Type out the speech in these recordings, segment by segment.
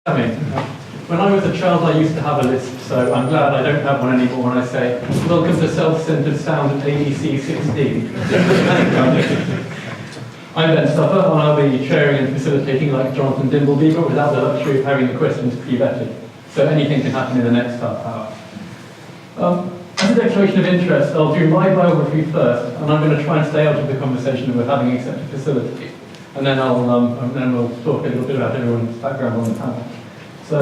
When I was a child, I used to have a list, so I'm glad I don't have one anymore when I say, welcome to self-centered sound at ADC 16. I'm Ben Stuffer, and I'll be chairing and facilitating like Jonathan Dimbleby, but without the luxury of having the questions pre-vetted. So anything can happen in the next half hour. As a declaration of interest, I'll do my biography first, and I'm going to try and stay out of the conversation that we're having except to facilitate. And then we'll talk a little bit about everyone's background on the panel. So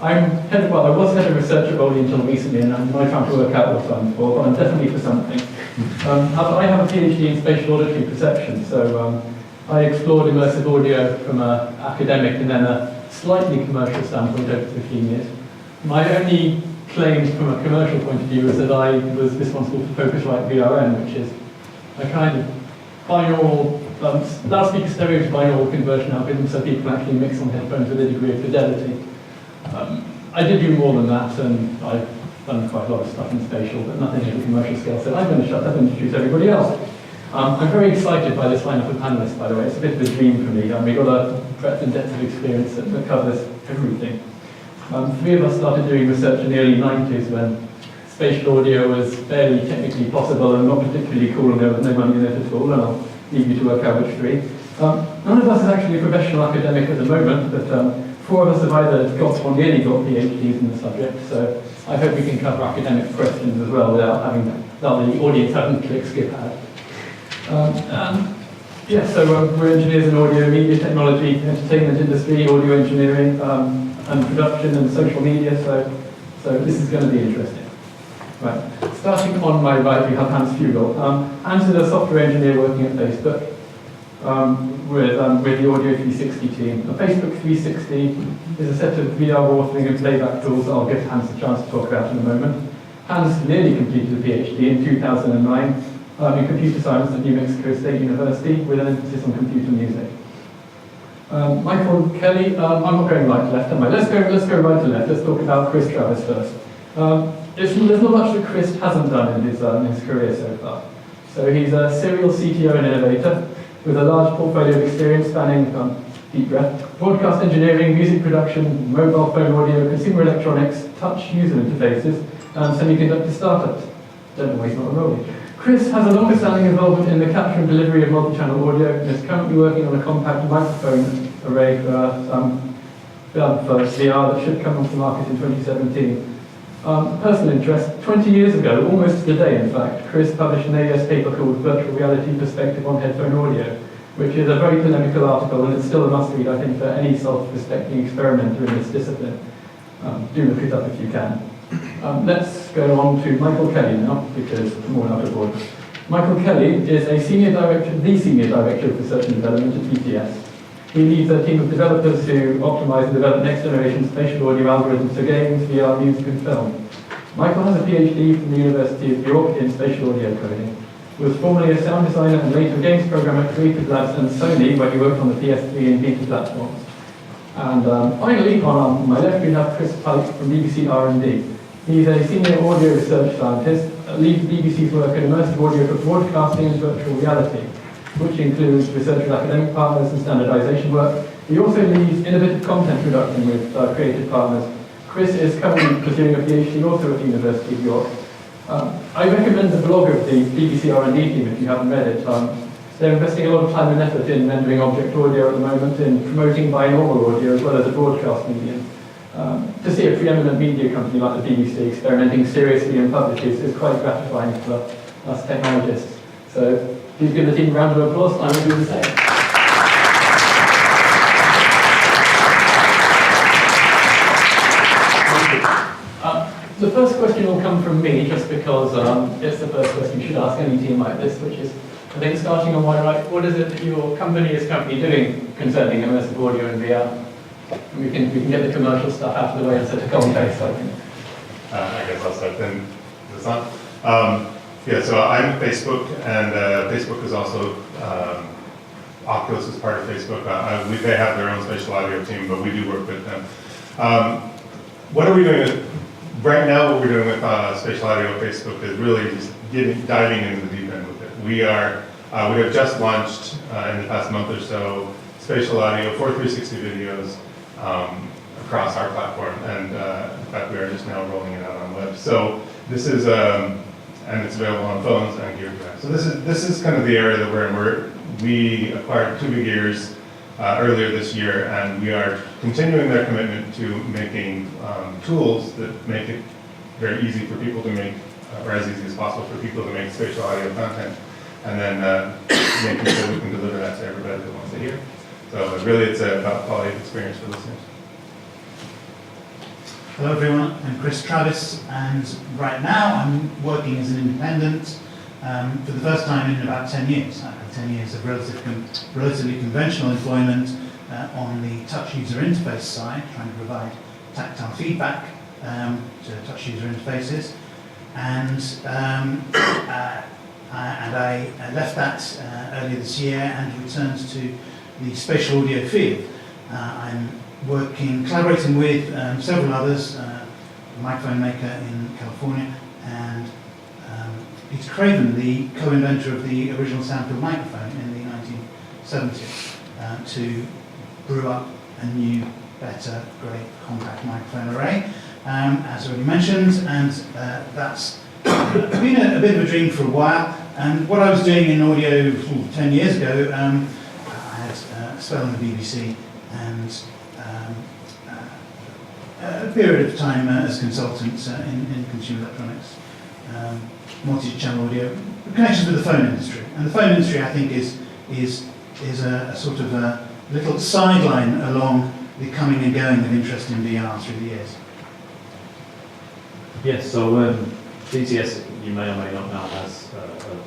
I was head of research at Rowley until recently, and I'm trying to work out what I'm for, but I'm definitely for something. I have a PhD in spatial auditory perception, so I explored immersive audio from an academic and then a slightly commercial standpoint over 15 years. My only claims from a commercial point of view is that I was responsible for Focusrite VRM, which is a kind of binaural, loudspeaker stereo to binaural conversion algorithm, so people can actually mix on headphones with a degree of fidelity. I did do more than that, and I've done quite a lot of stuff in spatial, but nothing at the commercial scale, so I'm going to shut up and introduce everybody else. I'm very excited by this lineup of panelists, by the way. It's a bit of a dream for me. We've got a breadth and depth of experience that covers everything. Three of us started doing research in the early 90s when spatial audio was barely technically possible and not particularly cool, and there was no money in it at all, and I'll leave you to work out which three. None of us is actually a professional academic at the moment, but four of us have either got or nearly got PhDs in the subject, so I hope we can cover academic questions as well without the audience having to click skip ad. We're engineers in audio, media technology, entertainment industry, audio engineering, and production and social media, so this is going to be interesting. Right, starting on my right, we have Hans Fugel. Hans is a software engineer working at Facebook with the Audio 360 team. The Facebook 360 is a set of VR authoring and playback tools that I'll give Hans a chance to talk about in a moment. Hans nearly completed a PhD in 2009 in computer science at New Mexico State University with an emphasis on computer music. Michael Kelly, I'm not going right to left, am I? Let's go right to left. Let's talk about Chris Travis first. There's not much that Chris hasn't done in his career so far. So he's a serial CTO and innovator with a large portfolio of experience spanning, deep breath, broadcast engineering, music production, mobile phone audio, consumer electronics, touch user interfaces, and semiconductor startups. Don't know why he's not a Rowley. Chris has a longer-standing involvement in the capture and delivery of multi-channel audio and is currently working on a compact microphone array for VR that should come onto the market in 2017. Personal interest, 20 years ago, almost to the day in fact, Chris published an AS paper called Virtual Reality Perspective on Headphone Audio, which is a very polemical article, and it's still a must-read, I think, for any self-respecting experimenter in this discipline. Do look it up if you can. Let's go on to Michael Kelly now, because I'm all out of order. Michael Kelly is the senior director of research and development at TTS. He leads a team of developers who optimize and develop next-generation spatial audio algorithms for games, VR, music, and film. Michael has a PhD from the University of York in spatial audio coding. He was formerly a sound designer and later games programmer at Creative Labs and Sony, where he worked on the PS3 and Vita platforms. And finally, on my left, we have Chris Pike from BBC R&D. He's a senior audio research scientist, leads BBC's work in immersive audio for broadcasting and virtual reality, which includes research with academic partners and standardization work. He also leads innovative content production with creative partners. Chris is currently pursuing a PhD also at the University of York. I recommend the blog of the BBC R&D team if you haven't read it. They're investing a lot of time and effort in rendering object audio at the moment, in promoting binaural audio as well as a broadcast medium. To see a preeminent media company like the BBC experimenting seriously in public is quite gratifying for us technologists. So please give the team a round of applause, and I will do the same. The first question will come from me, just because it's the first question you should ask any team like this, which is, I think starting on my right, what is it that your company is currently doing concerning immersive audio and VR? And we can get the commercial stuff out of the way and set a context, I think. I guess I'll start then. Is this on? So I'm at Facebook, and Facebook is also, Oculus is part of Facebook. They have their own spatial audio team, but we do work with them. What are we doing right now? What we're doing with spatial audio at Facebook is really just diving into the deep end with it. We have just launched in the past month or so spatial audio for 360 videos across our platform, and in fact we are just now rolling it out on web. So this is, and it's available on phones and gear. So this is kind of the area that we're in. We acquired 2 big ears earlier this year, and we are continuing their commitment to making tools that make it very easy for people to make, or as easy as possible for people to make spatial audio content, and then making sure we can deliver that to everybody that wants to hear. So really it's about quality of experience for listeners. Hello everyone, I'm Chris Travis, and right now I'm working as an independent for the first time in about 10 years. I've had 10 years of relatively conventional employment on the touch user interface side, trying to provide tactile feedback to touch user interfaces. And I left that earlier this year and returned to the spatial audio field. I'm collaborating with several others, a microphone maker in California, and Peter Craven, the co-inventor of the original soundfield microphone in the 1970s, to brew up a new, better, great compact microphone array, as already mentioned, and that's been a bit of a dream for a while. And what I was doing in audio 10 years ago, I had a spell on the BBC and a period of time as consultant in consumer electronics, multi-channel audio, connections with the phone industry. And the phone industry, I think, is a sort of a little sideline along the coming and going of interest in VR through the years. Yes, so DTS, you may or may not know, has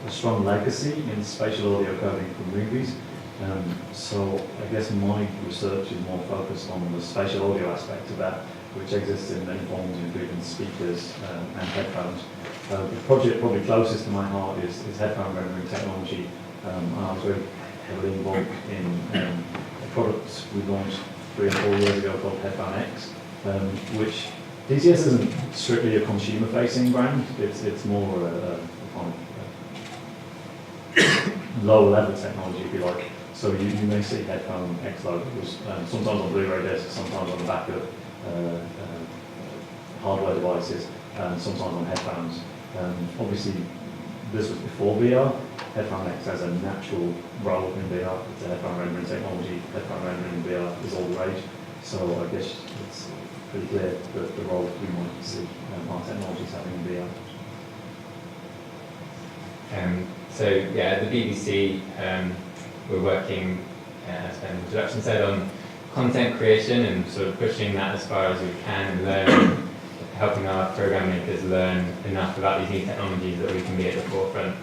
a strong legacy in spatial audio coding for movies. So I guess my research is more focused on the spatial audio aspect of that, which exists in many forms, including speakers and headphones. The project probably closest to my heart is headphone rendering technology. I was very heavily involved in a product we launched 3 or 4 years ago called Headphone X, which DTS isn't strictly a consumer-facing brand. It's more a kind of low-level technology, if you like. So you may see Headphone X logos sometimes on Blu-ray discs, sometimes on the back of hardware devices, and sometimes on headphones. Obviously, this was before VR. Headphone X has a natural role in VR. It's a headphone rendering technology. Headphone rendering in VR is all the rage. So I guess it's pretty clear that the role we might see our technologies having in VR. So yeah, at the BBC, we're working, as Ben introduction said, on content creation and sort of pushing that as far as we can and learning, helping our program makers learn enough about these new technologies that we can be at the forefront.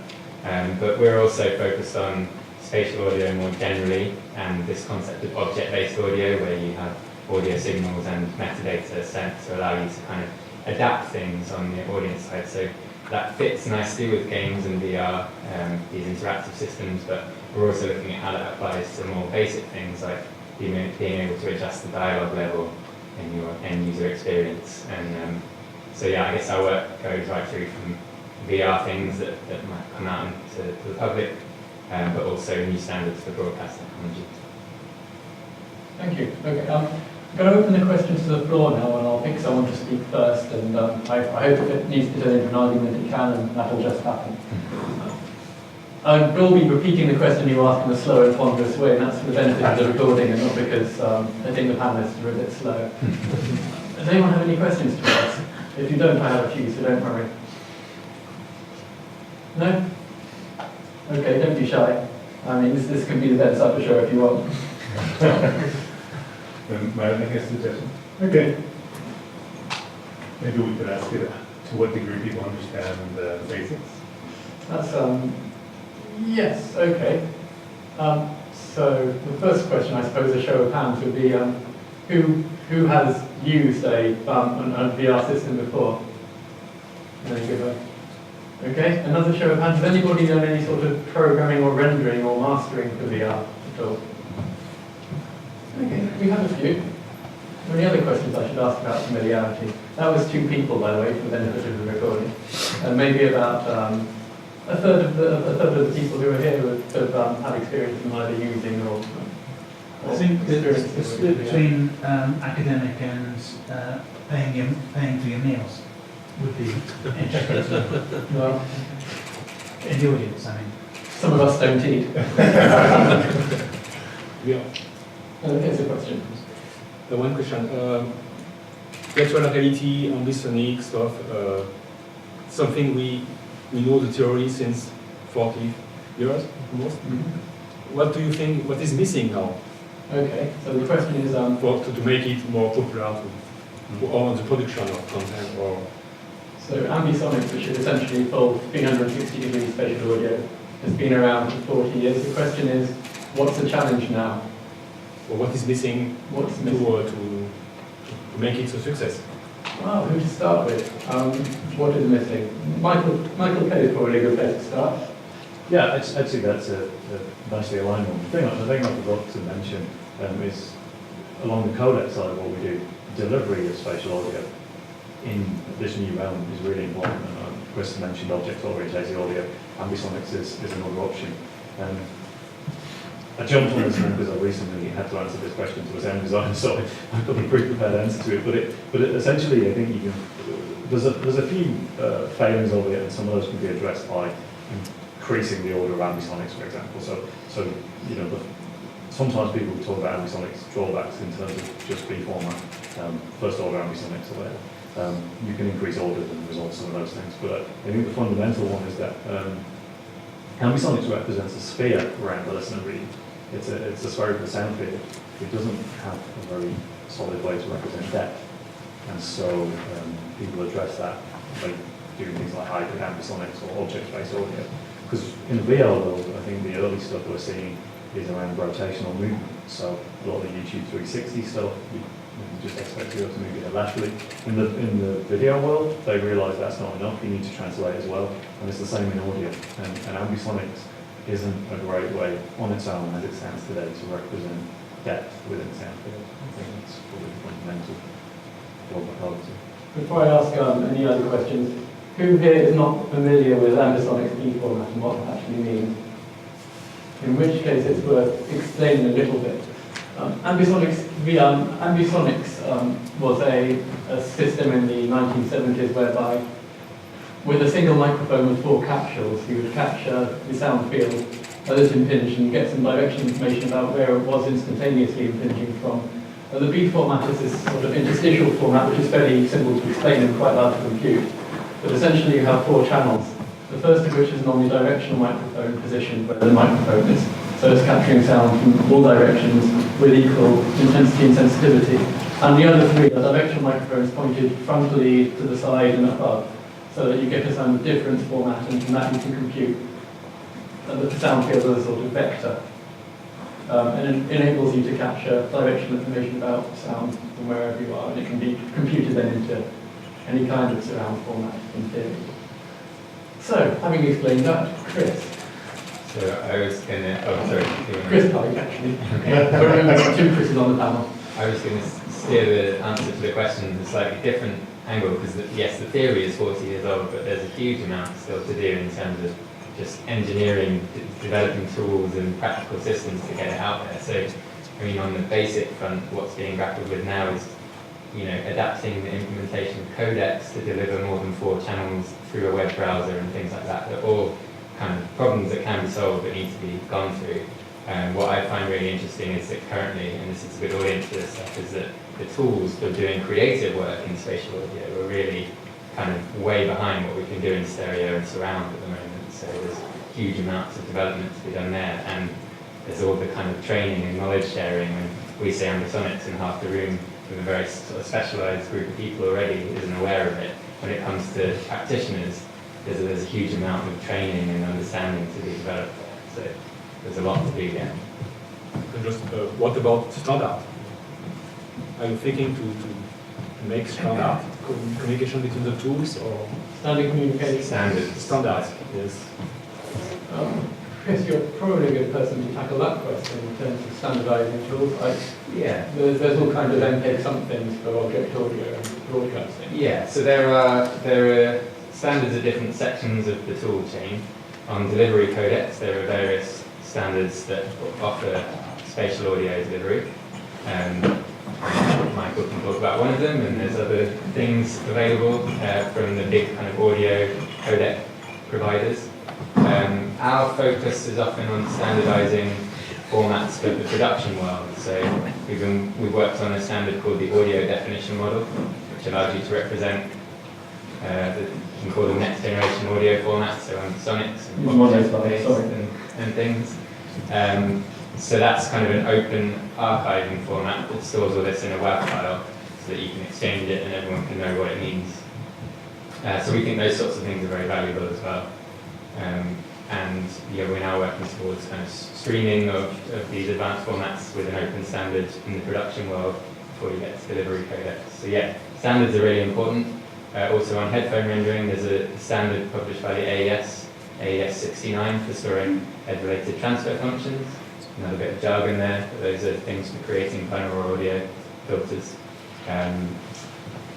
But we're also focused on spatial audio more generally, and this concept of object-based audio, where you have audio signals and metadata sent to allow you to kind of adapt things on the audience side. So that fits nicely with games and VR, these interactive systems, but we're also looking at how that applies to more basic things like being able to adjust the dialogue level in your end user experience. And so yeah, I guess our work goes right through from VR things that might come out to the public, but also new standards for broadcast technology. Thank you. Okay, I'm going to open the questions to the floor now, and I'll pick someone to speak first. And I hope if it needs to turn into an argument, it can, and that'll just happen. I will be repeating the question you asked in a slow and ponderous way, and that's for the benefit of the recording, and not because I think the panelists are a bit slow. Does anyone have any questions to ask? If you don't, I have a few, so don't worry. No? Okay, don't be shy. I mean, this can be the Ben Supper show if you want. May I make a suggestion? Okay. Maybe we could ask it to what degree people understand the basics. That's, yes, okay. So the first question, I suppose, a show of hands would be, who has used a VR system before? Very good. Okay, another show of hands. Has anybody done any sort of programming or rendering or mastering for VR at all? Okay, we have a few. Are there any other questions I should ask about familiarity? That was 2 people, by the way, for the benefit of the recording. And maybe about a third of the people who are here have had experience in either using or I think the split between academic and paying for your meals would be interesting. Well, In the audience, I mean. some of us don't eat. Yeah. Here's a question. One question. Virtual reality, ambisonic stuff, something we know the theory since 40 years almost. What do you think, what is missing now Okay, so the question is, to make it more popular or the production of content or... so ambisonics, which is essentially full 360 degree spatial audio, has been around for 40 years. The question is, what's the challenge now? Or what is missing What's missing? to make it a success? Well, who to start with? What is missing? Michael Kay is probably a good place to start. Yeah, actually that's a nicely aligned one. The thing I forgot to mention is along the codec side of what we do, delivery of spatial audio in this new realm is really important. And Chris mentioned object-oriented audio. Ambisonics is another option. I jumped on this one because I recently had to answer this question to a sound design, so I've got a pre-prepared answer to it. But essentially, I think you can. There's a few failings of it, and some of those can be addressed by increasing the order of ambisonics, for example. So you know, sometimes people talk about ambisonics drawbacks in terms of just B format, first order ambisonics or whatever. You can increase orders and resolve some of those things, but I think the fundamental one is that ambisonics represents a sphere around the listener reading. It's a spherical sound field. It doesn't have a very solid way to represent depth, and so people address that by doing things like hybrid ambisonics or object-based audio. Because in the VR world, I think the early stuff we're seeing is around rotational movement. So a lot of the YouTube 360 stuff, you just expect you to move it laterally. In the video world, they realise that's not enough. You need to translate as well, and it's the same in audio. And ambisonics isn't a great way on its own as it stands today to represent depth within the sound field. I think that's probably fundamental for vocality. Before I ask any other questions, who here is not familiar with ambisonics B format and what that actually means? In which case it's worth explaining a little bit. Ambisonics was a system in the 1970s whereby with a single microphone with 4 capsules, you would capture the sound field as it impinged and get some direction information about where it was instantaneously impinging from. The B format is this sort of interstitial format, which is fairly simple to explain and quite hard to compute. But essentially you have 4 channels, the first of which is an omnidirectional microphone positioned where the microphone is. So it's capturing sound from all directions with equal intensity and sensitivity. And the other 3 are directional microphones pointed frontally to the side and above, so that you get a sound difference format, and from that you can compute the sound field as a sort of vector. And it enables you to capture directional information about sound from wherever you are, and it can be computed then into any kind of surround format in theory. So, having explained that, Chris. So I was going to, Chris Pike, actually. We're 2 Chris's on the panel. I was going to steer the answer to the question in a slightly different angle, because yes, the theory is 40 years old, but there's a huge amount still to do in terms of just engineering, developing tools and practical systems to get it out there. So, I mean, on the basic front, what's being grappled with now is, you know, adapting the implementation of codecs to deliver more than 4 channels through a web browser and things like that. They're all kind of problems that can be solved but need to be gone through. What I find really interesting is that currently, and this is a good audience for this stuff, is that the tools for doing creative work in spatial audio are really kind of way behind what we can do in stereo and surround at the moment. So there's huge amounts of development to be done there, and there's all the kind of training and knowledge sharing. When we say ambisonics in half the room with a very sort of specialised group of people already isn't aware of it, when it comes to practitioners, there's a huge amount of training and understanding to be developed there. So there's a lot to do there. And just what about standard? Are you thinking to make standard communication between the tools or Standard communication. standard? Yes. Chris, you're probably a good person to tackle that question in terms of standardising tools. Yeah. There's all kinds of MPEG somethings for object audio and broadcasting. Yeah, so there are standards at different sections of the tool chain. On delivery codecs, there are various standards that offer spatial audio delivery. Michael can talk about one of them, and there's other things available from the big kind of audio codec providers. Our focus is often on standardizing formats for the production world. So we've worked on a standard called the audio definition model, which allows you to represent you can call them next generation audio formats, so on sonics and things. So that's kind of an open archiving format that stores all this in a WAV file so that you can exchange it and everyone can know what it means. So we think those sorts of things are very valuable as well. And yeah, we're now working towards kind of streaming of these advanced formats with an open standard in the production world before you get to delivery codecs. So yeah, standards are really important. Also on headphone rendering, there's a standard published by the AES 69 for storing head-related transfer functions. Another bit of jargon there, but those are things for creating binaural audio filters.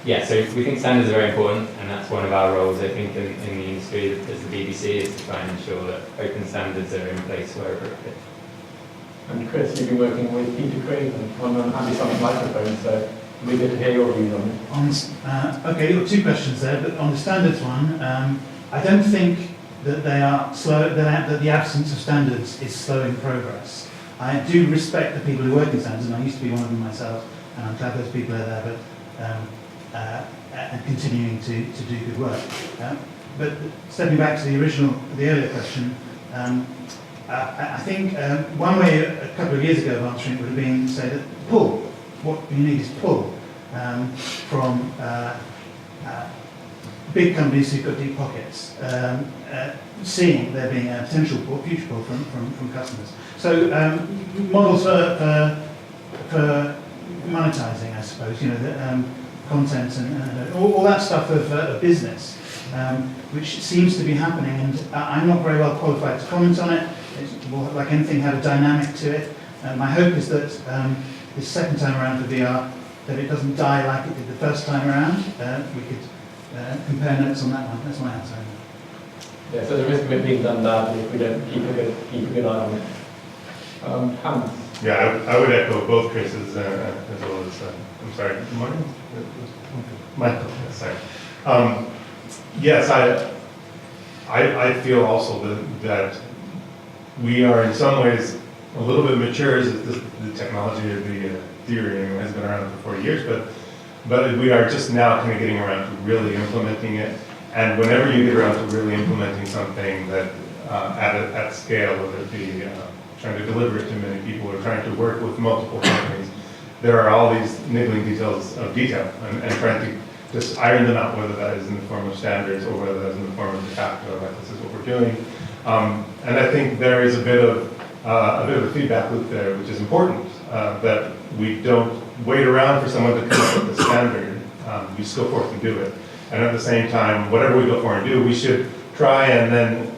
Yeah, so we think standards are very important, and that's one of our roles, I think, in the industry as the BBC, is to try and ensure that open standards are in place where appropriate. And Chris, you've been working with Peter Craig on ambisonic microphones, so it'd be good to hear your views on it. Okay, you've got 2 questions there, but on the standards one, I don't think that they are slow, that the absence of standards is slowing progress. I do respect the people who work in standards, and I used to be one of them myself, and I'm glad those people are there, but and continuing to do good work. But stepping back to the earlier question, I think one way a couple of years ago of answering it would have been to say that pull. What you need is pull from big companies who've got deep pockets, seeing there being a potential future pull from customers. So models for monetizing, I suppose, the content and all that stuff of business, which seems to be happening, and I'm not very well qualified to comment on it. It's, like anything, have a dynamic to it. My hope is that this second time around for VR, that it doesn't die like it did the first time around. We could compare notes on that one. That's my answer. Yeah, so the risk of it being done badly if we don't keep a good eye on it. Hans? Yeah, I would echo both Chris's as well as, I'm sorry, Michael, sorry. Yes, I feel also that we are in some ways a little bit mature as the technology of the theory has been around for 40 years, but we are just now kind of getting around to really implementing it. And whenever you get around to really implementing something that at scale, whether it be trying to deliver it to many people or trying to work with multiple companies, there are all these niggling details of detail and trying to just iron them out, whether that is in the form of standards or whether that is in the form of de facto, like this is what we're doing. And I think there is a bit of a feedback loop there, which is important, that we don't wait around for someone to come up with the standard. We just go forth and do it. And at the same time, whatever we go forth and do, we should try and then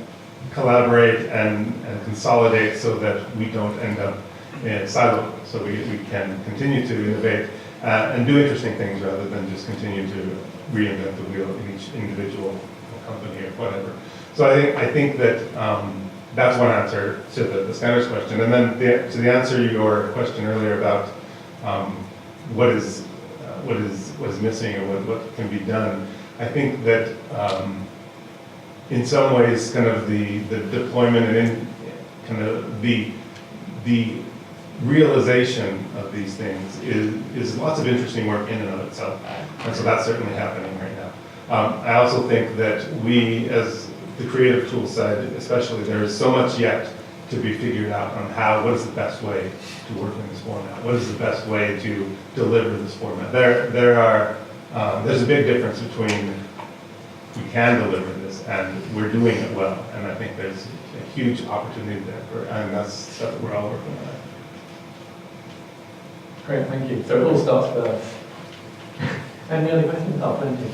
collaborate and consolidate so that we don't end up in siloed, so we can continue to innovate and do interesting things rather than just continue to reinvent the wheel in each individual company or whatever. So I think that that's one answer to the standards question. And then to the answer to your question earlier about what is missing or what can be done, I think that in some ways kind of the deployment and kind of the realization of these things is lots of interesting work in and of itself. And so that's certainly happening right now. I also think that we, as the creative tool side especially, there is so much yet to be figured out on what is the best way to work in this format? What is the best way to deliver this format? There's a big difference between we can deliver this and we're doing it well. And I think there's a huge opportunity there, and that's stuff that we're all working on. Great, thank you. So it all starts with us. Any other questions? Oh, plenty.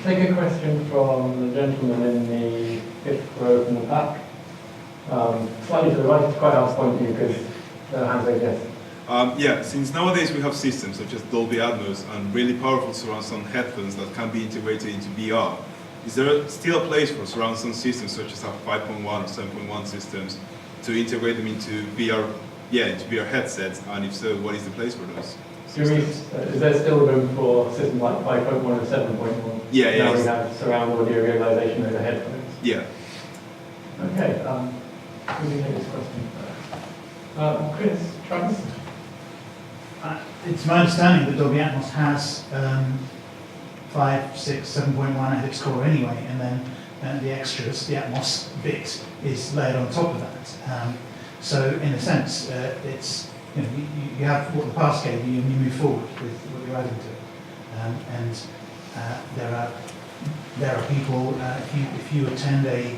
Take a question from the gentleman in the fifth row from the back. Slightly to the right, it's quite hard to point to you because hands raised, yes. Yeah, since nowadays we have systems such as Dolby Atmos and really powerful surround sound headphones that can be integrated into VR, is there still a place for surround sound systems such as our 5.1 or 7.1 systems to integrate them into VR yeah, into VR headsets, and if so, what is the place for those? Is there still room for systems like 5.1 and 7.1? Yeah, Now we yeah, have surround audio realization over headphones. yeah. Okay, who do you take this question first? Chris, Travis? It's my understanding that Dolby Atmos has 5, 6, 7.1 at its core anyway, and then the extras, the Atmos bit, is layered on top of that. So in a sense, it's you have what the past gave you, and you move forward with what you're adding to it. There are people. If you attend a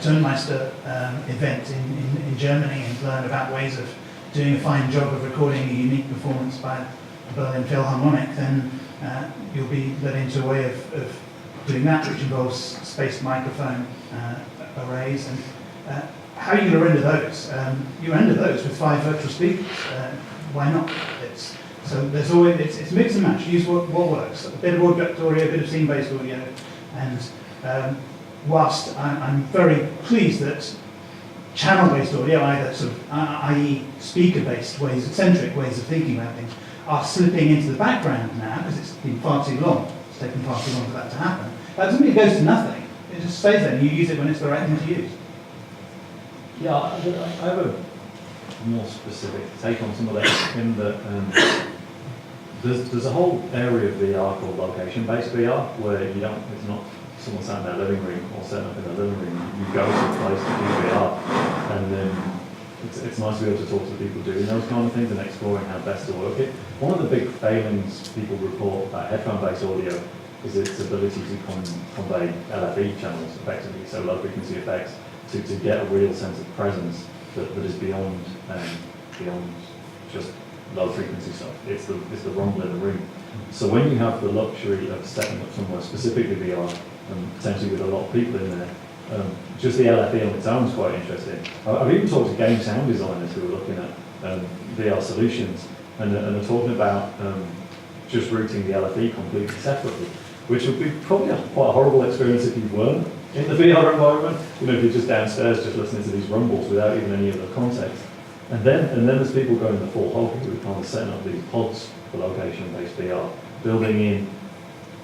Tonmeister event in Germany and learn about ways of doing a fine job of recording a unique performance by the Berlin Philharmonic, then you'll be led into a way of doing that, which involves spaced microphone arrays. And how are you going to render those? You render those with 5 virtual speakers. Why not? So there's always it's mix and match. Use what works. A bit of object audio, a bit of scene-based audio, and whilst I'm very pleased that channel-based audio, either sort of, i.e. speaker-based ways, eccentric ways of thinking about things, are slipping into the background now because it's been far too long. It's taken far too long for that to happen. That doesn't mean it goes to nothing. It just stays there and you use it when it's the right thing to use. Yeah, I have a more specific take on some of that in that there's a whole area of VR called location-based VR where it's not someone sat in their living room or setting up in their living room. You go to a place to do VR, and then it's nice to be able to talk to the people doing those kind of things and exploring how best to work it. One of the big failings people report about headphone-based audio is its ability to convey LFE channels effectively, so low frequency effects, to get a real sense of presence that is beyond just low frequency stuff. It's the rumble in the room. So when you have the luxury of setting up somewhere specifically VR, and potentially with a lot of people in there, just the LFE on its own is quite interesting. I've even talked to game sound designers who are looking at VR solutions and are talking about just routing the LFE completely separately, which would be probably quite a horrible experience if you weren't in the VR environment. If you're just downstairs just listening to these rumbles without even any other context. And then there's people going the full hog who are kind of setting up these pods for location-based VR, building in.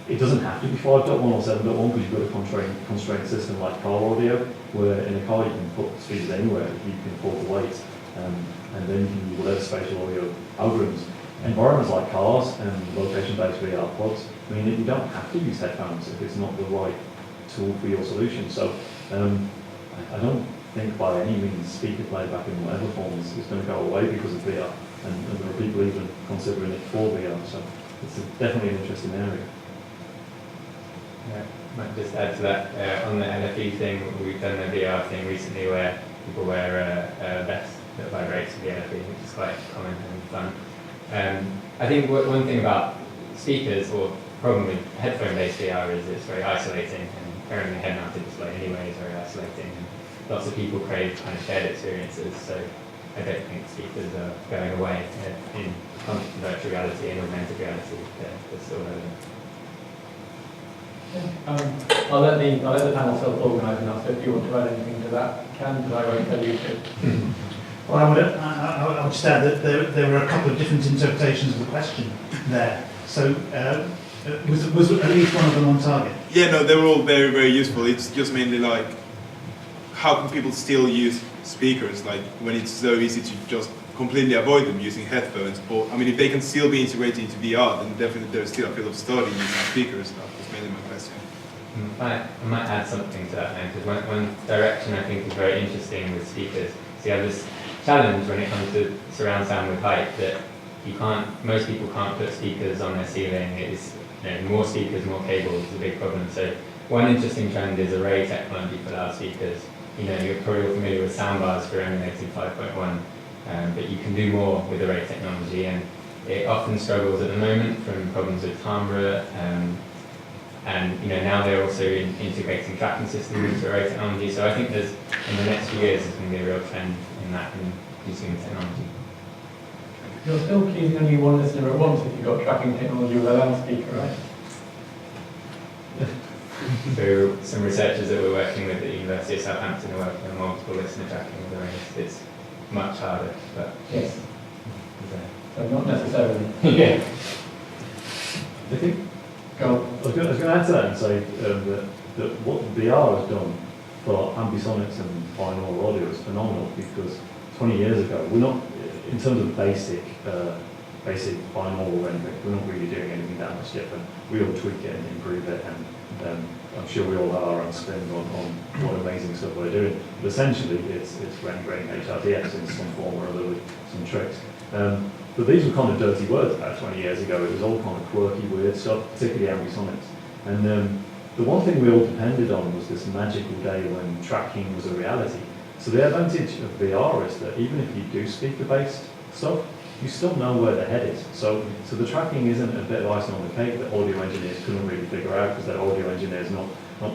It doesn't have to be 5.1 or 7.1 because you've got a constrained system like car audio, where in a car you can put speakers anywhere, you can afford the weight, and then you can use whatever spatial audio algorithms. Environments like cars and location-based VR pods mean that you don't have to use headphones if it's not the right tool for your solution. So I don't think by any means speaker playback in whatever form is going to go away because of VR, and there are people even considering it for VR, so it's definitely an interesting area. Yeah, might just add to that, on the LFE thing, we've done a VR thing recently where people wear a vest that vibrates with the LFE, which is quite common and fun. I think one thing about speakers, or problem with headphone-based VR, is it's very isolating, and carrying a head-mounted display anyway is very isolating, and lots of people crave kind of shared experiences, so I don't think speakers are going away in virtual reality and augmented reality. They're still relevant. I'll let the panel self-organise now, so if you want to add anything to that, you can, but I won't tell you to. Well, I would just add that there were a couple of different interpretations of the question there. So was at least one of them on target? Yeah, no, they were all very, very useful. It's just mainly like, how can people still use speakers, like when it's so easy to just completely avoid them using headphones? Or, I mean, if they can still be integrated into VR, then definitely there's still a field of study using speakers. That was mainly my question. I might add something to that now, because one direction I think is very interesting with speakers. So you have this challenge when it comes to surround sound with height, that most people can't put speakers on their ceiling. It's more speakers, more cables is a big problem. So one interesting trend is array technology for loudspeakers. You're probably familiar with soundbars for emulating 5.1, but you can do more with array technology, and it often struggles at the moment from problems with timbre, and now they're also integrating tracking systems into array technology. So I think in the next few years, there's going to be a real trend in that, in using the technology. You're still keeping only one listener at once if you've got tracking technology with a loudspeaker, right? So some researchers that we're working with at the University of Southampton are working on multiple listener tracking with arrays. much harder, but Yes. yeah. So not necessarily. Yeah. I think Go on. I was going to add to that and say that what VR has done for ambisonics and binaural audio is phenomenal, because 20 years ago, we're not, in terms of basic binaural rendering, we're not really doing anything that much different. We all tweak it and improve it, and I'm sure we all have our own spin on what amazing stuff we're doing. But essentially, it's rendering HRTX in some form or other with some tricks. But these were kind of dirty words about 20 years ago. It was all kind of quirky, weird stuff, particularly ambisonics. And the one thing we all depended on was this magical day when tracking was a reality. So the advantage of VR is that even if you do speaker-based stuff, you still know where the head is. So the tracking isn't a bit of icing on the cake that audio engineers couldn't really figure out, because they're audio engineers, not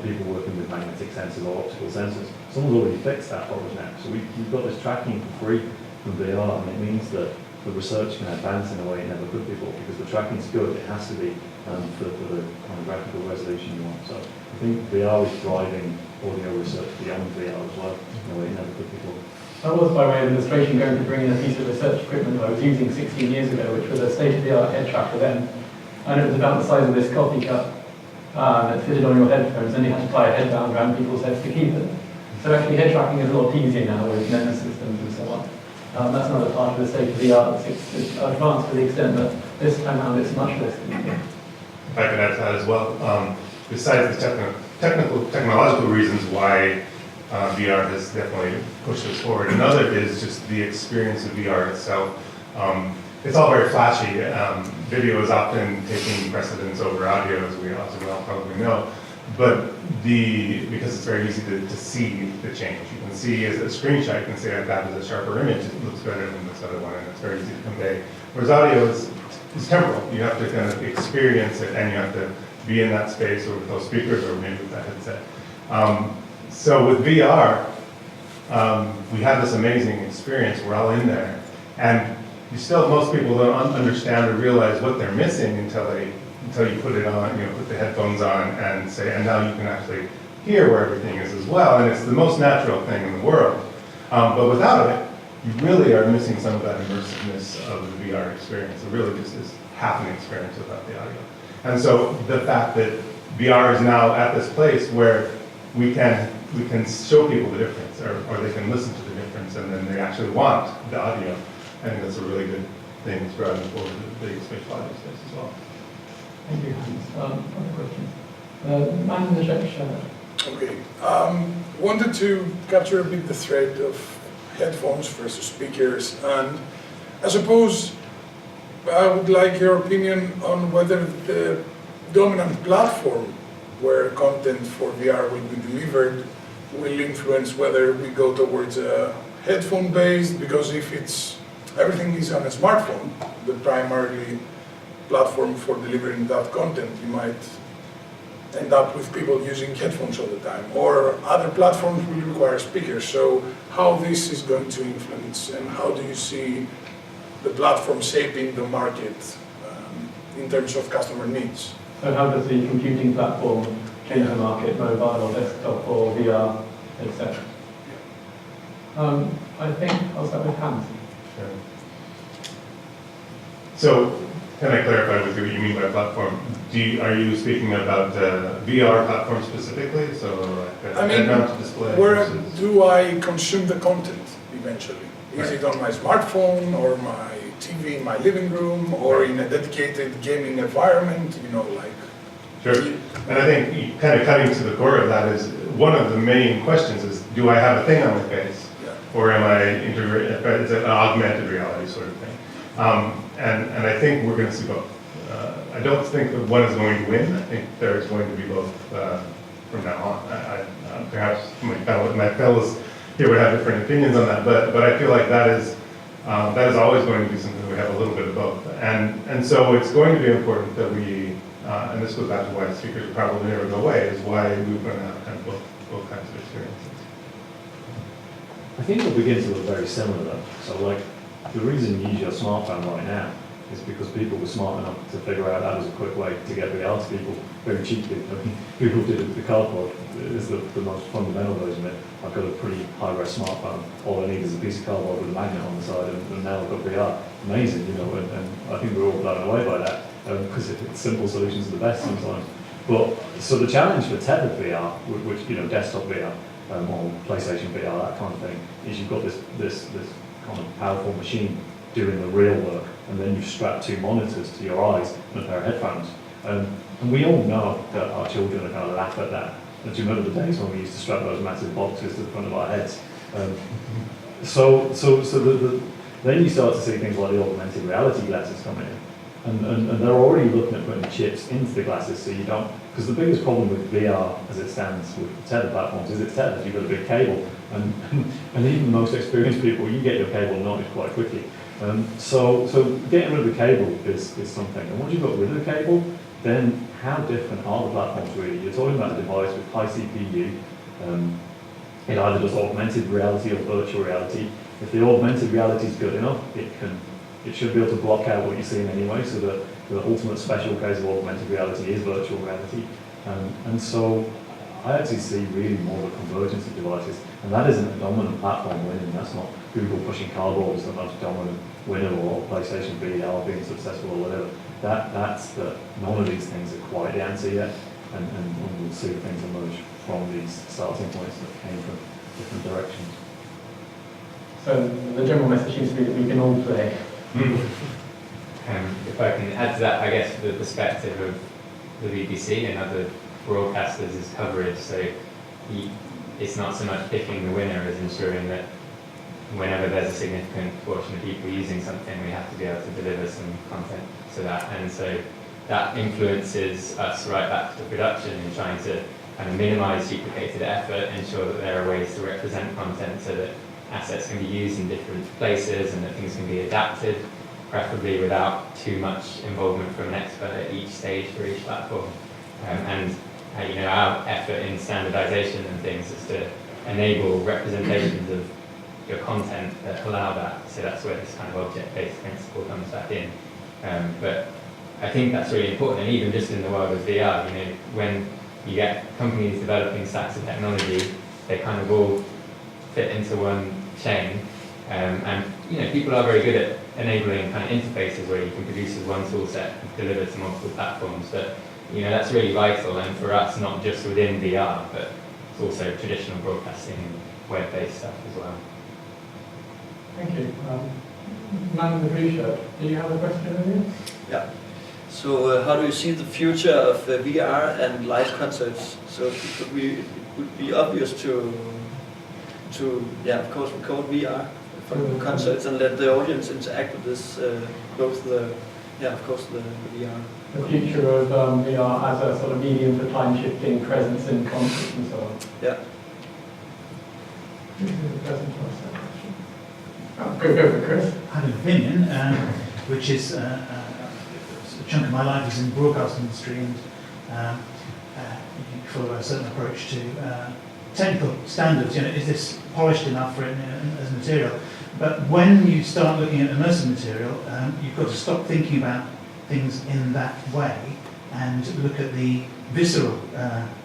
people working with magnetic sensors or optical sensors. Someone's already fixed that for us now. So we've got this tracking for free from VR, and it means that the research can advance in a way it never could before, because the tracking's good. It has to be for the kind of graphical resolution you want. So I think VR is driving audio research beyond VR as well, in a way it never could before. I was, by way of illustration, going to bring in a piece of research equipment I was using 16 years ago, which was a state-of-the-art head tracker then. And it was about the size of this coffee cup. It fitted on your headphones, and you had to tie a headband around people's heads to keep it. So actually head tracking is a lot easier now with MEMS systems and so on. That's not a part of the state-of-the-art. It's advanced to the extent that this time around it's much less convenient. If I could add to that as well, besides the technological reasons why VR has definitely pushed us forward, another is just the experience of VR itself. It's all very flashy. Video is often taking precedence over audio, as we all probably know. But because it's very easy to see the change. You can see as a screenshot, you can say that is a sharper image, it looks better than this other one, and it's very easy to convey. Whereas audio is temporal. You have to kind of experience it, and you have to be in that space, or with those speakers, or maybe with that headset. So with VR, we have this amazing experience. We're all in there, and most people don't understand or realize what they're missing until you put it on, put the headphones on and now you can actually hear where everything is as well, and it's the most natural thing in the world. But without it, you really are missing some of that immersiveness of the VR experience. It really just is half an experience without the audio. And so the fact that VR is now at this place where we can show people the difference, or they can listen to the difference, and then they actually want the audio. I think that's a really good thing that's driving forward the spatial audio space as well. Thank you, Hans. Other questions? Man in the check shirt. Okay. Wanted to capture a bit the thread of headphones versus speakers, and I suppose I would like your opinion on whether the dominant platform where content for VR will be delivered will influence whether we go towards a headphone based, because if everything is on a smartphone, the primarily platform for delivering that content, you might end up with people using headphones all the time, or other platforms will require speakers. So how this is going to influence, and how do you see the platform shaping the market in terms of customer needs? So how does the computing platform change the market, mobile or desktop or VR, etc.? I think I'll start with Hans. Sure. So, can I clarify with you what you mean by platform? Are you speaking about VR platform specifically? So, like head-mounted display? Where do I consume the content eventually? Is it on my smartphone, or my TV in my living room, or in a dedicated gaming environment? Sure. And I think kind of cutting to the core of that is one of the main questions is, do I have a thing on my face? Yeah. Or am I it's an augmented reality sort of thing? And I think we're going to see both. I don't think that one is going to win. I think there's going to be both from now on. Perhaps my fellows here would have different opinions on that, but I feel like that is always going to be something we have a little bit of both. And so it's going to be important that we, and this goes back to why speakers will probably never go away, is why we're going to have kind of both kinds of experiences. I think it'll begin to look very similar though. So like, the reason you use your smartphone right now is because people were smart enough to figure out that was a quick way to get VR to people very cheaply. I mean, people did it with the cardboard. It is the most fundamental version of it. I've got a pretty high-res smartphone. All I need is a piece of cardboard with a magnet on the side, and now I've got VR. Amazing, you know, and I think we're all blown away by that, because simple solutions are the best sometimes. But, so the challenge for tethered VR, which, you know, desktop VR, or PlayStation VR, that kind of thing, is you've got this kind of powerful machine doing the real work, and then you've strapped 2 monitors to your eyes and a pair of headphones. And we all know that our children are going to laugh at that. And do you remember the days when we used to strap those massive boxes to the front of our heads? Then you start to see things like the augmented reality glasses coming in. And they're already looking at putting chips into the glasses so you don't, because the biggest problem with VR as it stands with tethered platforms is it's tethered, you've got a big cable, and even the most experienced people, you get your cable knotted quite quickly. So getting rid of the cable is something, and once you've got rid of the cable, then how different are the platforms really? You're talking about a device with high CPU, it either does augmented reality or virtual reality. If the augmented reality is good enough, it should be able to block out what you're seeing anyway, so that the ultimate special case of augmented reality is virtual reality. And so I actually see really more of a convergence of devices, and that isn't a dominant platform winning. That's not Google pushing cardboard as the most dominant winner, or PlayStation VR being successful or whatever. That's none of these things are quite the answer yet, and we'll see things emerge from these starting points that came from different directions. So the general message seems to be that we can all play. If I can add to that, I guess the perspective of the BBC and other broadcasters is coverage. So it's not so much picking the winner as ensuring that whenever there's a significant portion of people using something, we have to be able to deliver some content to that. And so that influences us right back to production in trying to kind of minimize duplicated effort, ensure that there are ways to represent content so that assets can be used in different places and that things can be adapted, preferably without too much involvement from an expert at each stage for each platform. You know, our effort in standardization and things is to enable representations of your content that allow that. So that's where this kind of object-based principle comes back in. But I think that's really important, and even just in the world of VR, you know, when you get companies developing stacks of technology, they kind of all fit into one chain. And you know, people are very good at enabling kind of interfaces where you can produce as one tool set and deliver to multiple platforms. But you know, that's really vital, and for us, not just within VR, but it's also traditional broadcasting and web-based stuff as well. Thank you. Man in the blue shirt, do you have a question over here? Yeah. So how do you see the future of VR and live concerts? So it would be obvious to of course record VR from concerts and let the audience interact with this, both of course the VR. The future of VR as a sort of medium for time-shifting presence in concerts and so on. Yeah. Who's the person to ask that question? Go for Chris. I have an opinion, which is a chunk of my life is in the broadcast industry, and you follow a certain approach to technical standards. You know, is this polished enough for it as material? But when you start looking at immersive material, you've got to stop thinking about things in that way and look at the visceral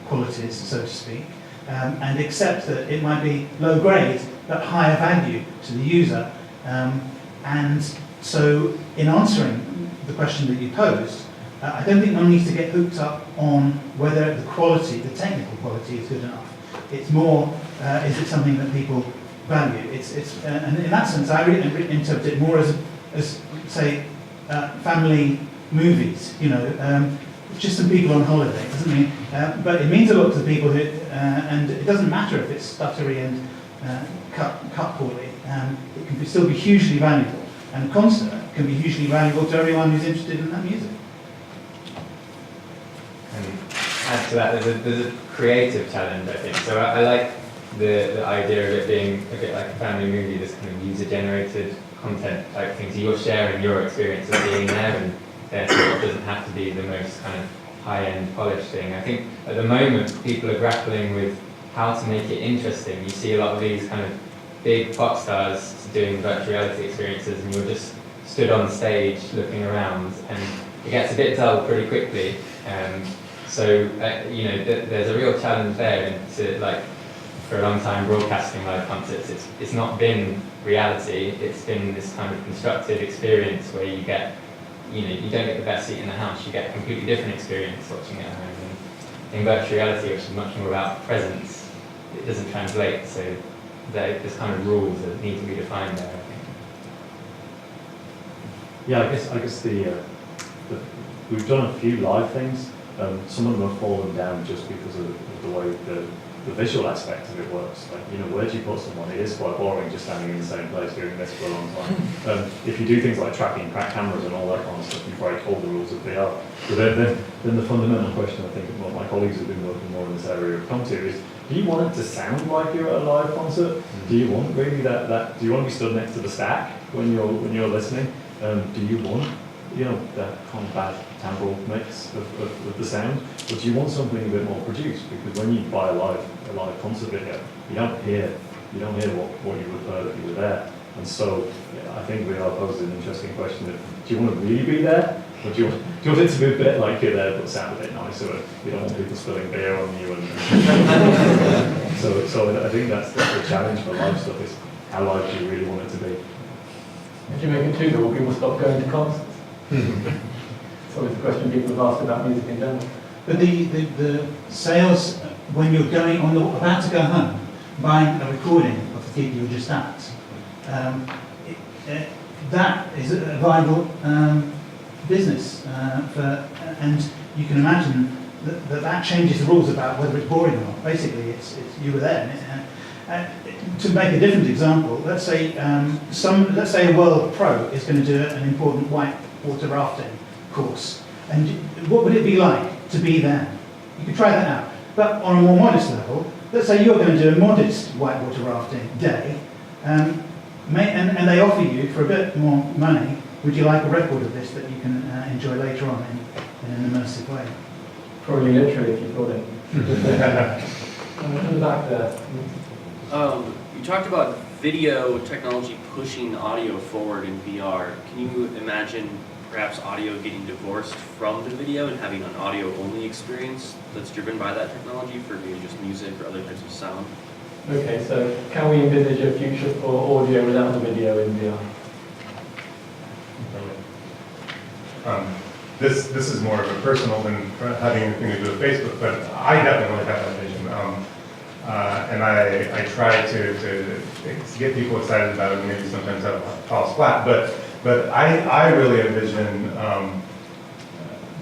qualities, so to speak, and accept that it might be low grade but higher value to the user. And so in answering the question that you posed, I don't think one needs to get hooked up on whether the quality, the technical quality is good enough. It's more, is it something that people value? And in that sense, I really interpret it more as say, family movies. You know, it's just some people on holiday, doesn't mean, but it means a lot to people who, and it doesn't matter if it's stuttery and cut poorly. It can still be hugely valuable, and a concert can be hugely valuable to everyone who's interested in that music. And add to that, there's a creative challenge, I think. So I like the idea of it being a bit like a family movie, this kind of user-generated content type thing. So you're sharing your experience of being there, and therefore it doesn't have to be the most kind of high-end polished thing. I think at the moment people are grappling with how to make it interesting. You see a lot of these kind of big pop stars doing virtual reality experiences, and you're just stood on stage looking around, and it gets a bit dull pretty quickly. There's a real challenge there to, like, for a long time broadcasting live concerts. It's not been reality. It's been this kind of constructed experience where you get, you don't get the best seat in the house. You get a completely different experience watching it at home. And in virtual reality, which is much more about presence, it doesn't translate. So there's kind of rules that need to be defined there, I think. Yeah, I guess we've done a few live things. Some of them have fallen down just because of the way the visual aspect of it works. Like, where do you put someone? It is quite boring just standing in the same place doing this for a long time. If you do things like tracking cameras and all that kind of stuff, you break all the rules of VR. But then the fundamental question, I think, what my colleagues have been working more in this area have come to is, do you want it to sound like you're at a live concert? Do you want really that? Do you want to be stood next to the stack when you're listening? Do you want that kind of bad timbral mix of the sound, or do you want something a bit more produced? Because when you buy a live concert video, you don't hear what you would have heard if you were there. And so I think we are posing an interesting question of, do you want to really be there? Or do you want it to be a bit like you're there but sound a bit nicer? You don't want people spilling beer on you. So I think that's the challenge for live stuff, is how live do you really want it to be? If you make it too dull, people stop going to concerts. It's always the question people have asked about music in general. But the sales, when you're about to go home, buying a recording of the gig you were just at, that is a viable business. And you can imagine that changes the rules about whether it's boring or not. Basically, it's you were there. To make a different example, let's say a world pro is going to do an important whitewater rafting course, and what would it be like to be there? You could try that out. But on a more modest level, let's say you're going to do a modest whitewater rafting day, and they offer you for a bit more money. Would you like a record of this that you can enjoy later on in an immersive way? Probably literally, if you thought it. In the back there. You talked about video technology pushing audio forward in VR. Can you imagine perhaps audio getting divorced from the video and having an audio-only experience that's driven by that technology for maybe just music or other types of sound? Okay, so can we envisage a future for audio without the video in VR? This is more of a personal than having anything to do with Facebook, but I definitely have that vision. And I try to get people excited about it, and maybe sometimes have false flat, but I really envision,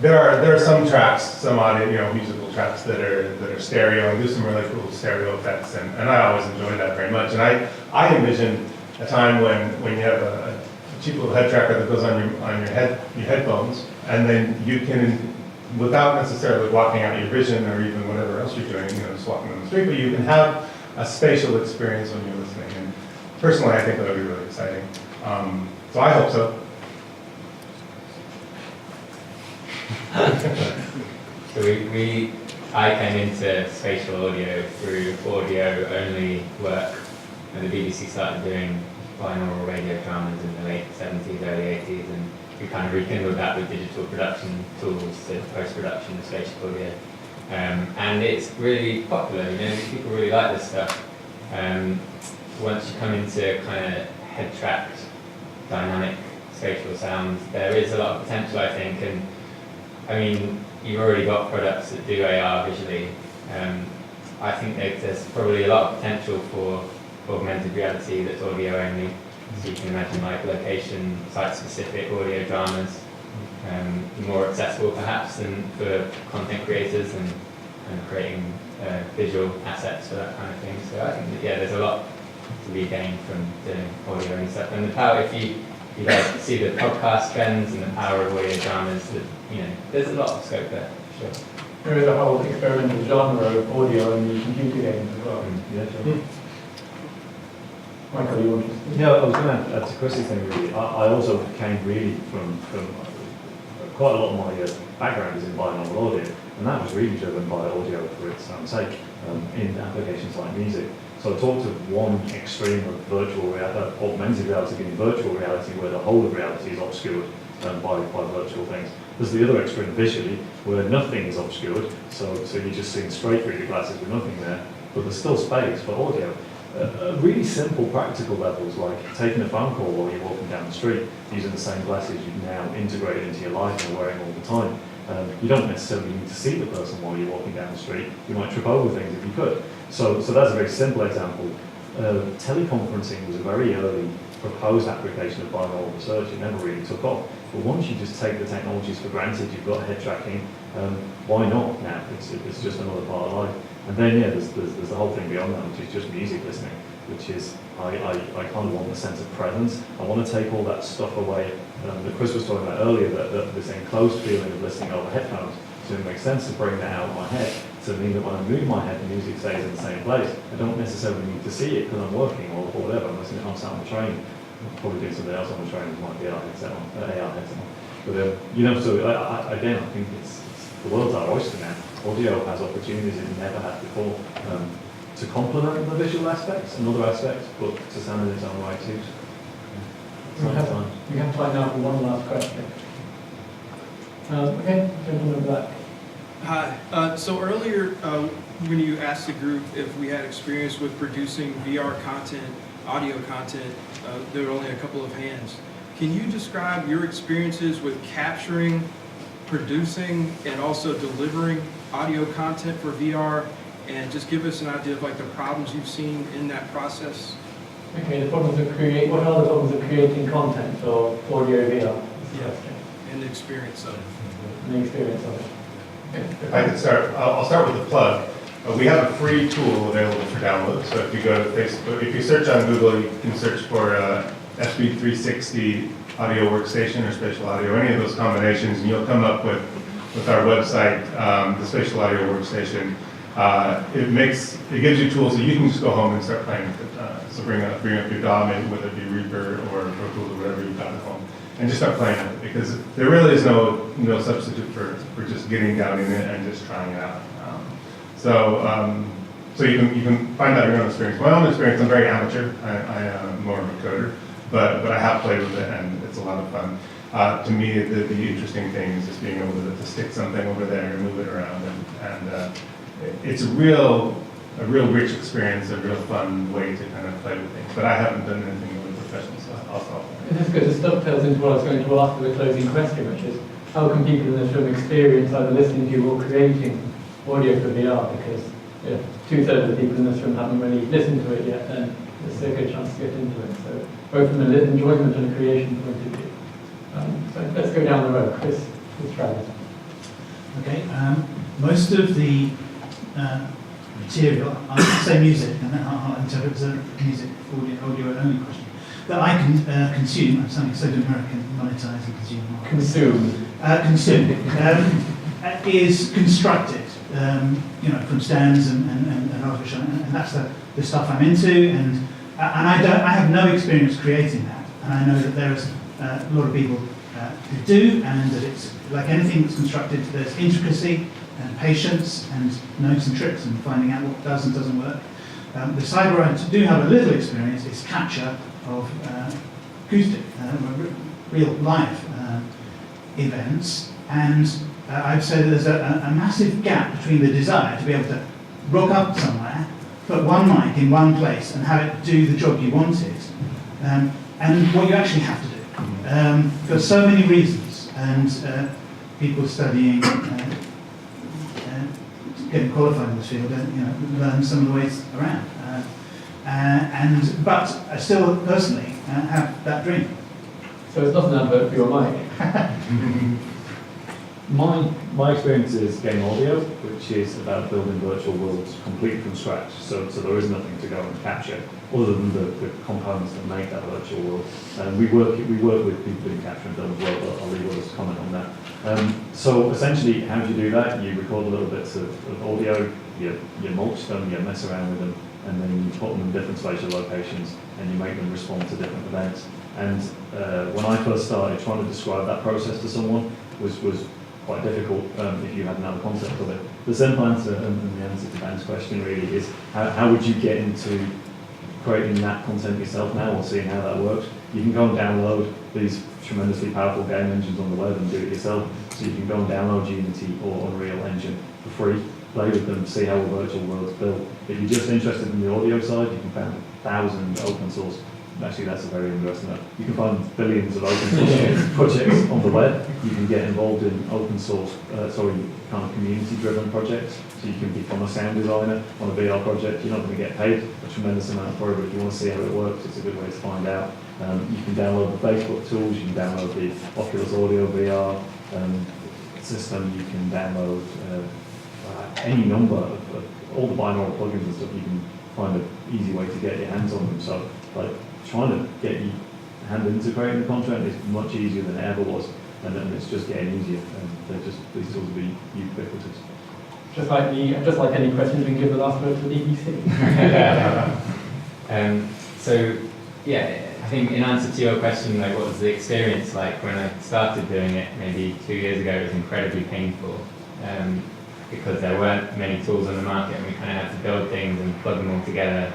there are some tracks, some audio, musical tracks that are stereo, and do some really cool stereo effects, and I always enjoy that very much. And I envision a time when you have a cheap little head tracker that goes on your headphones, and then you can, without necessarily blocking out your vision or even whatever else you're doing, just walking on the street, but you can have a spatial experience when you're listening. And personally, I think that would be really exciting. So I hope so. So I came into spatial audio through audio-only work, and the BBC started doing binaural radio dramas in the late 70s, early 80s, and we kind of rekindled that with digital production tools, so post-production of spatial audio. And it's really popular, people really like this stuff. Once you come into kind of head-tracked, dynamic spatial sounds, there is a lot of potential, I think, and I mean, you've already got products that do AR visually. I think there's probably a lot of potential for augmented reality that's audio only. So you can imagine like location, site-specific audio dramas, more accessible perhaps than for content creators and creating visual assets for that kind of thing. So I think that, there's a lot to be gained from doing audio only stuff. And the power, if you see the podcast trends and the power of audio dramas, that there's a lot of scope there, for sure. There is a whole experimental genre of audio only computer games as well. Yeah, sure. Michael, you want to? Yeah, I was going to add to Chris's thing really. I also came really from quite a lot of my background is in binaural audio, and that was really driven by audio for its own sake in applications like music. So I talked of one extreme of virtual reality, augmented reality being virtual reality, where the whole of reality is obscured by virtual things. There's the other extreme visually, where nothing is obscured, so you're just seeing straight through your glasses with nothing there, but there's still space for audio. Really simple practical levels, like taking a phone call while you're walking down the street, using the same glasses you've now integrated into your life and are wearing all the time. You don't necessarily need to see the person while you're walking down the street. You might trip over things if you could. So that's a very simple example. Teleconferencing was a very early proposed application of binaural research. It never really took off. But once you just take the technologies for granted, you've got head tracking, why not now? It's just another part of life. And then, yeah, there's the whole thing beyond that, which is just music listening, which is, I kind of want the sense of presence. I want to take all that stuff away that Chris was talking about earlier, that this enclosed feeling of listening over headphones. So it makes sense to bring that out of my head, to mean that when I move my head, the music stays in the same place. I don't necessarily need to see it because I'm working or whatever. I'm listening, I'm sat on the train. I'm probably doing something else on the train, it might be AR headset on. But, you know, so again, I think it's the world's our oyster now. Audio has opportunities it never had before to complement the visual aspects and other aspects, but to stand in its own right too. We have time now for one last question. Okay, gentleman in the back. Hi. So earlier, when you asked the group if we had experience with producing VR content, audio content, there were only a couple of hands. Can you describe your experiences with capturing, producing, and also delivering audio content for VR, and just give us an idea of like the problems you've seen in that process? Okay, the problems of what are the problems of creating content for audio VR? Yeah, and the experience of it. And the experience of it. Okay. If I could start, I'll start with a plug. We have a free tool available for download. So if you go to Facebook, if you search on Google, you can search for SB360 audio workstation or spatial audio, any of those combinations, and you'll come up with our website, the spatial audio workstation. It gives you tools so you can just go home and start playing with it. So bring up your DAW, maybe whether it be Reaper or Pro Tools or whatever you've got at home, and just start playing with it, because there really is no substitute for just getting down in it and just trying it out. So you can find out your own experience. My own experience, I'm very amateur. I am more of a coder, but I have played with it and it's a lot of fun. To me, the interesting thing is just being able to stick something over there and move it around, and it's a real rich experience, a real fun way to kind of play with things. But I haven't done anything really professional, so I'll stop there. This is good. This dovetails into what I was going to ask for the closing question, which is how can people in this room experience either listening to or creating audio for VR? Because if 2/3 of the people in this room haven't really listened to it yet, then there's a good chance to get into it. So both from an enjoyment and a creation point of view. So let's go down the road. Chris Travis. Okay, most of the material, I would say music, and then I'll interpret as a music audio only question, that I can consume. I'm sounding so American, monetize and consume. Consume is constructed, from stands and artificial, and that's the stuff I'm into, and I have no experience creating that, and I know that there is a lot of people who do, and that it's like anything that's constructed, there's intricacy and patience and notes and tricks and finding out what does and doesn't work. The side where I do have a little experience is capture of acoustic, real live events, and I'd say that there's a massive gap between the desire to be able to rock up somewhere, put one mic in one place and have it do the job you wanted, and what you actually have to do. For so many reasons, and people studying, getting qualified in this field, learn some of the ways around. But I still personally have that dream. So it's not an advert for your mic. My experience is game audio, which is about building virtual worlds completely from scratch. So there is nothing to go and capture other than the components that make that virtual world. And we work with people who capture and build as well, but I'll leave others to comment on that. So essentially, how do you do that? You record a little bits of audio, you mulch them, you mess around with them, and then you put them in different spatial locations, and you make them respond to different events. And when I first started trying to describe that process to someone was quite difficult if you had another concept of it. The simple answer, and the answer to Ben's question really, is how would you get into creating that content yourself now, or seeing how that works? You can go and download these tremendously powerful game engines on the web and do it yourself. So you can go and download Unity or Unreal Engine for free, play with them, see how a virtual world's built. If you're just interested in the audio side, you can find 1,000 open source. Actually, that's a very interesting one. You can find billions of open source projects on the web. You can get involved in open source, kind of community-driven projects. So you can become a sound designer on a VR project. You're not going to get paid a tremendous amount for it, but if you want to see how it works, it's a good way to find out. You can download the Facebook tools. You can download the Oculus Audio VR system. You can download any number of all the binaural plugins and stuff. You can find an easy way to get your hands on them. So, like, trying to get your hand into creating the content is much easier than it ever was, and then it's just getting easier. And these tools will be ubiquitous. Just like any questions, we can give the last word to the BBC. So, yeah, I think in answer to your question, like, what was the experience like when I started doing it maybe 2 years ago? It was incredibly painful because there weren't many tools on the market, and we kind of had to build things and plug them all together.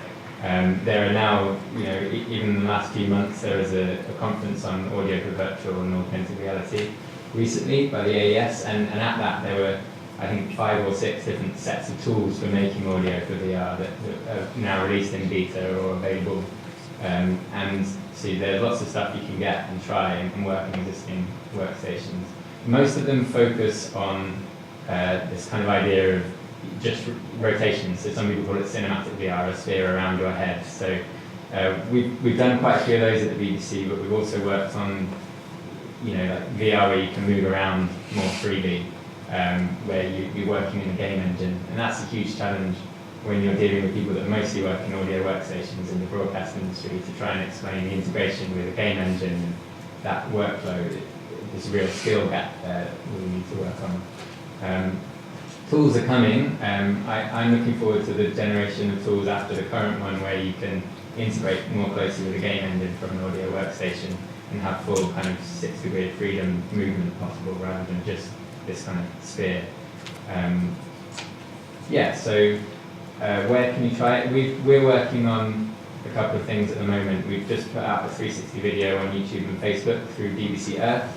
There are now, even in the last few months, there was a conference on audio for virtual and augmented reality recently by the AES, and at that there were, I think, 5 or 6 different sets of tools for making audio for VR that are now released in beta or available. And so there's lots of stuff you can get and try and work in existing workstations. Most of them focus on this kind of idea of just rotation. So some people call it cinematic VR, a sphere around your head. So we've done quite a few of those at the BBC, but we've also worked on, like VR where you can move around more freely, where you're working in a game engine, and that's a huge challenge when you're dealing with people that mostly work in audio workstations in the broadcast industry, to try and explain the integration with a game engine and that workload. There's a real skill gap there that we need to work on. Tools are coming. I'm looking forward to the generation of tools after the current one where you can integrate more closely with a game engine from an audio workstation and have full kind of 6-degree of freedom movement possible rather than just this kind of sphere. So where can you try it? We're working on a couple of things at the moment. We've just put out a 360 video on YouTube and Facebook through BBC Earth,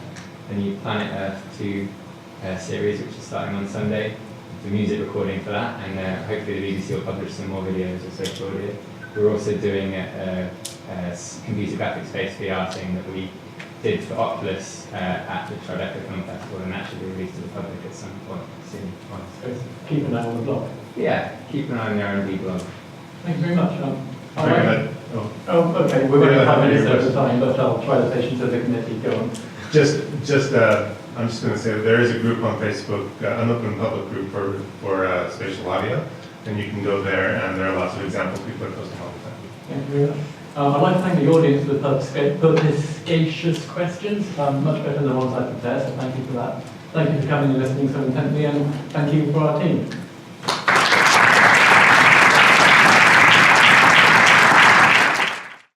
the new Planet Earth 2 series, which is starting on Sunday. The music recording for that, and hopefully the BBC will publish some more videos of social audio. We're also doing a computer graphics-based VR thing that we did for Oculus at the Tribeca Film Festival, and that should be released to the public at some point soon. So keep an eye on the blog. Yeah, keep an eye on the R&D blog. Thank you very much. Okay, we're going to have minutes over time, but I'll try the patience of the committee. Go on. I'm just going to say that there is a group on Facebook, an open public group for spatial audio, and you can go there, and there are lots of examples people are posting all the time. Thank you very much. I'd like to thank the audience for the perspicacious questions, much better than the ones I prepared, so thank you for that. Thank you for coming and listening so intently, and thank you for our team.